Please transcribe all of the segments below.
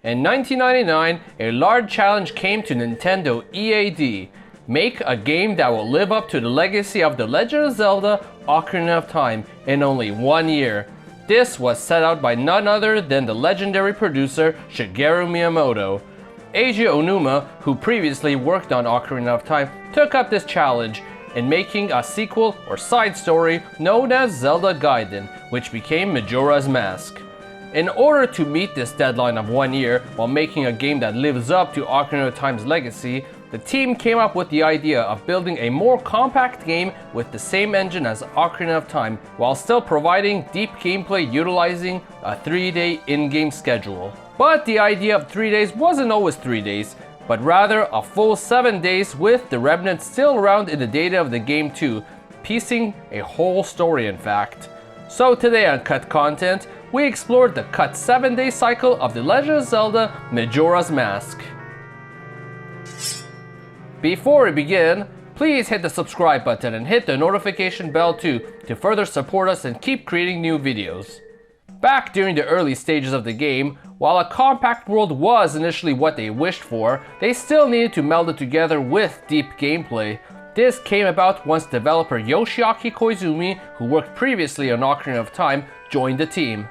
In 1999, a large challenge came to Nintendo EAD. Make a game that will live up to the legacy of The Legend of Zelda: Ocarina of Time in only 1 year. This was set out by none other than the legendary producer Shigeru Miyamoto. Eiji Onuma, who previously worked on Ocarina of Time, took up this challenge in making a sequel or side story known as Zelda Gaiden, which became Majora's Mask. In order to meet this deadline of 1 year while making a game that lives up to Ocarina of Time's legacy, the team came up with the idea of building a more compact game with the same engine as Ocarina of Time while still providing deep gameplay utilizing a 3-day in-game schedule. But the idea of 3 days wasn't always 3 days, but rather a full 7 days with the remnants still around in the data of the game too, piecing a whole story in fact. So today on Cut Content, we explored the cut 7-day cycle of The Legend of Zelda: Majora's Mask. Before we begin, please hit the subscribe button and hit the notification bell too to further support us and keep creating new videos. Back during the early stages of the game, while a compact world was initially what they wished for, they still needed to meld it together with deep gameplay. This came about once developer Yoshiaki Koizumi, who worked previously on Ocarina of Time, joined the team.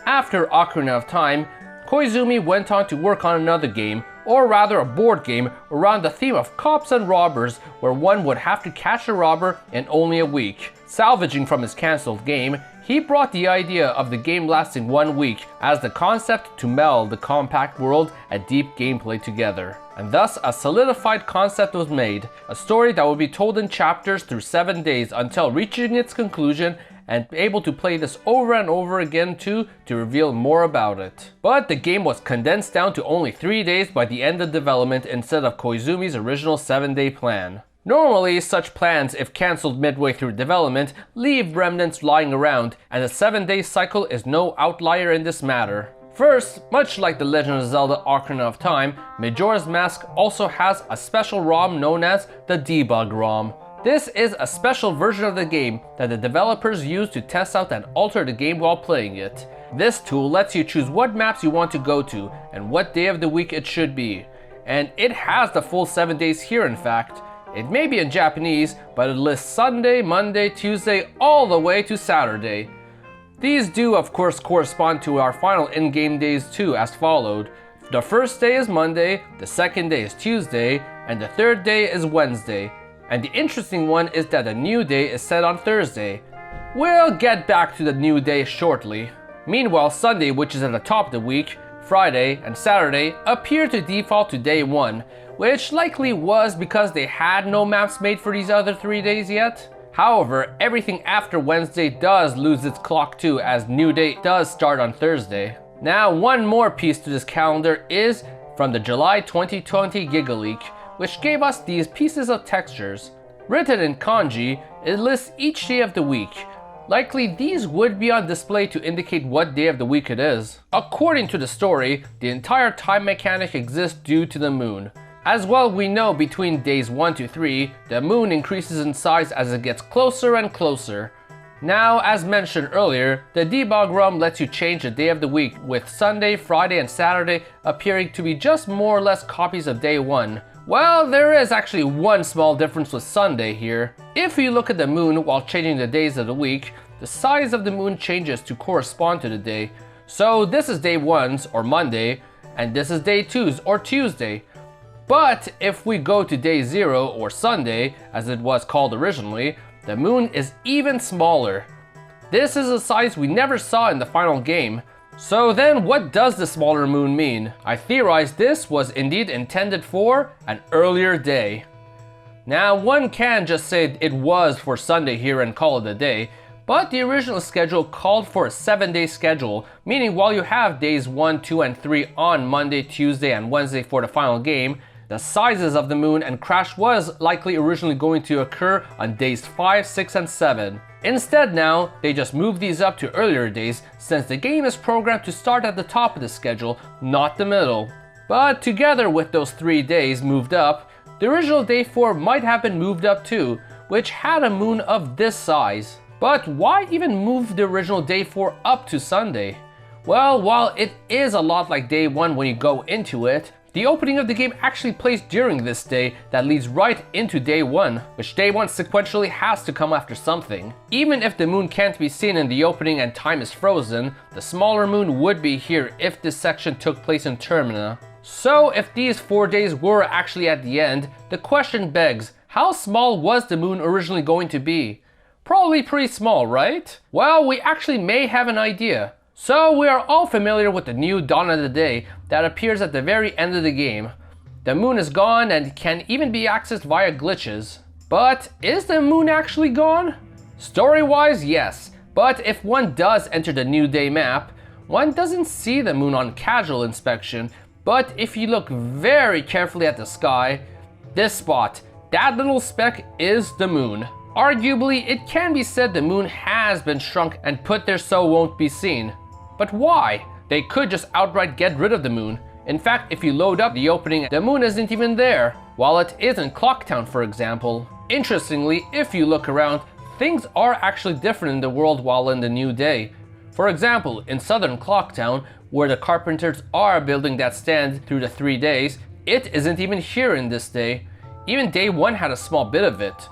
After Ocarina of Time, Koizumi went on to work on another game, or rather a board game, around the theme of cops and robbers, where one would have to catch a robber in only a week. Salvaging from his cancelled game, he brought the idea of the game lasting 1 week as the concept to meld the compact world and deep gameplay together. And thus a solidified concept was made, a story that would be told in chapters through 7 days until reaching its conclusion, and able to play this over and over again too to reveal more about it. But the game was condensed down to only 3 days by the end of development instead of Koizumi's original 7-day plan. Normally, such plans, if cancelled midway through development, leave remnants lying around, and the 7-day cycle is no outlier in this matter. First, much like The Legend of Zelda: Ocarina of Time, Majora's Mask also has a special ROM known as the Debug ROM. This is a special version of the game that the developers use to test out and alter the game while playing it. This tool lets you choose what maps you want to go to and what day of the week it should be. And it has the full 7 days here in fact. It may be in Japanese, but it lists Sunday, Monday, Tuesday, all the way to Saturday. These do of course correspond to our final in-game days too, as followed. The first day is Monday, the second day is Tuesday, and the third day is Wednesday. And the interesting one is that the new day is set on Thursday. We'll get back to the new day shortly. Meanwhile, Sunday, which is at the top of the week, Friday, and Saturday appear to default to day 1, which likely was because they had no maps made for these other 3 days yet. However, everything after Wednesday does lose its clock too, as new day does start on Thursday. Now, one more piece to this calendar is from the July 2020 GigaLeak, which gave us these pieces of textures. Written in kanji, it lists each day of the week. Likely these would be on display to indicate what day of the week it is. According to the story, the entire time mechanic exists due to the moon. As well, we know between days 1 to 3, the moon increases in size as it gets closer and closer. Now, as mentioned earlier, the debug ROM lets you change the day of the week, with Sunday, Friday, and Saturday appearing to be just more or less copies of day 1. Well, there is actually one small difference with Sunday here. If you look at the moon while changing the days of the week, the size of the moon changes to correspond to the day. So this is day 1's or Monday, and this is day 2's or Tuesday. But if we go to day 0 or Sunday, as it was called originally, the moon is even smaller. This is a size we never saw in the final game. So then what does the smaller moon mean? I theorize this was indeed intended for an earlier day. Now, one can just say it was for Sunday here and call it a day, but the original schedule called for a 7-day schedule, meaning while you have days 1, 2, and 3 on Monday, Tuesday, and Wednesday for the final game, the sizes of the moon and crash was likely originally going to occur on days 5, 6, and 7. Instead now, they just moved these up to earlier days since the game is programmed to start at the top of the schedule, not the middle. But together with those 3 days moved up, the original day 4 might have been moved up too, which had a moon of this size. But why even move the original day 4 up to Sunday? Well, while it is a lot like day 1 when you go into it, the opening of the game actually plays during this day that leads right into day 1, which day 1 sequentially has to come after something. Even if the moon can't be seen in the opening and time is frozen, the smaller moon would be here if this section took place in Termina. So if these 4 days were actually at the end, the question begs, how small was the moon originally going to be? Probably pretty small, right? Well, we actually may have an idea. So we are all familiar with the new Dawn of the Day that appears at the very end of the game. The moon is gone and can even be accessed via glitches. But is the moon actually gone? Story-wise, yes. But if one does enter the New Day map, one doesn't see the moon on casual inspection. But if you look very carefully at the sky, this spot, that little speck is the moon. Arguably, it can be said the moon has been shrunk and put there so won't be seen. But why? They could just outright get rid of the moon. In fact, if you load up the opening, the moon isn't even there, while it is in Clocktown, for example. Interestingly, if you look around, things are actually different in the world while in the New Day. For example, in Southern Clocktown, where the carpenters are building that stand through the 3 days, it isn't even here in this day. Even day 1 had a small bit of it.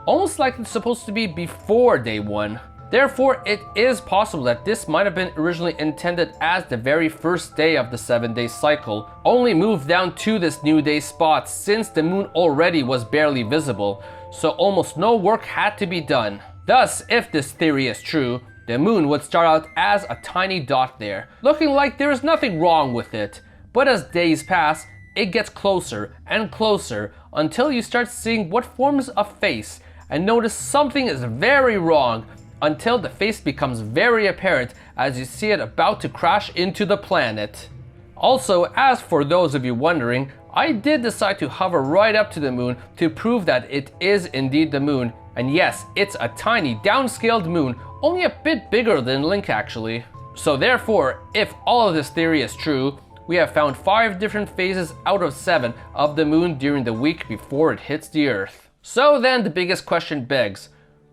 Almost like it's supposed to be before day 1. Therefore, it is possible that this might have been originally intended as the very first day of the 7-day cycle, only moved down to this New Day spot since the moon already was barely visible, so almost no work had to be done. Thus, if this theory is true, the moon would start out as a tiny dot there, looking like there is nothing wrong with it. But as days pass, it gets closer and closer until you start seeing what forms a face and notice something is very wrong, until the face becomes very apparent as you see it about to crash into the planet. Also, as for those of you wondering, I did decide to hover right up to the moon to prove that it is indeed the moon. And yes, it's a tiny downscaled moon, only a bit bigger than Link actually. So therefore, if all of this theory is true, we have found 5 different phases out of 7 of the moon during the week before it hits the Earth. So then the biggest question begs,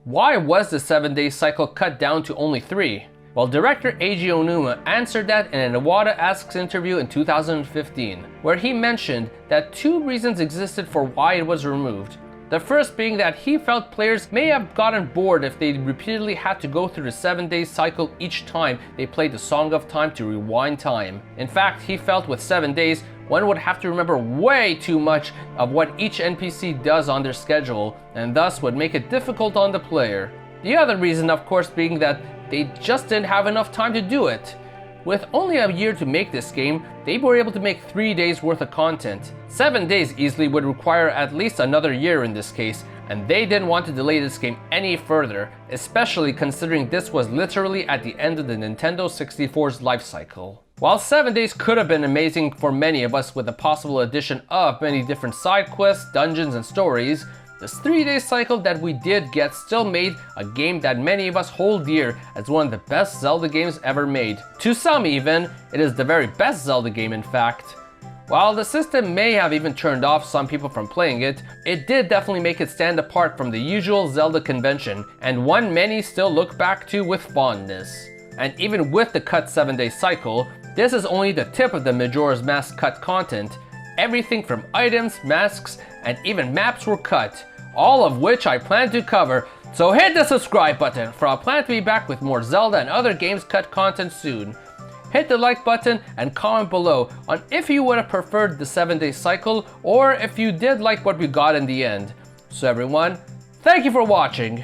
why was the 7-day cycle cut down to only 3? Well, director Eiji Onuma answered that in an Iwata Asks interview in 2015, where he mentioned that 2 reasons existed for why it was removed. The first being that he felt players may have gotten bored if they repeatedly had to go through the 7-day cycle each time they played the Song of Time to rewind time. In fact, he felt with 7 days, one would have to remember way too much of what each NPC does on their schedule, and thus would make it difficult on the player. The other reason, of course, being that they just didn't have enough time to do it. With only a year to make this game, they were able to make 3 days worth of content. 7 days easily would require at least another year in this case, and they didn't want to delay this game any further, especially considering this was literally at the end of the Nintendo 64's life cycle. While 7 days could have been amazing for many of us with the possible addition of many different side quests, dungeons, and stories, this 3-day cycle that we did get still made a game that many of us hold dear as one of the best Zelda games ever made. To some even, it is the very best Zelda game in fact. While the system may have even turned off some people from playing it, it did definitely make it stand apart from the usual Zelda convention, and one many still look back to with fondness. And even with the cut 7-day cycle, this is only the tip of the Majora's Mask cut content. Everything from items, masks, and even maps were cut, all of which I plan to cover, so hit the subscribe button for I plan to be back with more Zelda and other games cut content soon. Hit the like button and comment below on if you would have preferred the 7-day cycle or if you did like what we got in the end. So everyone, thank you for watching!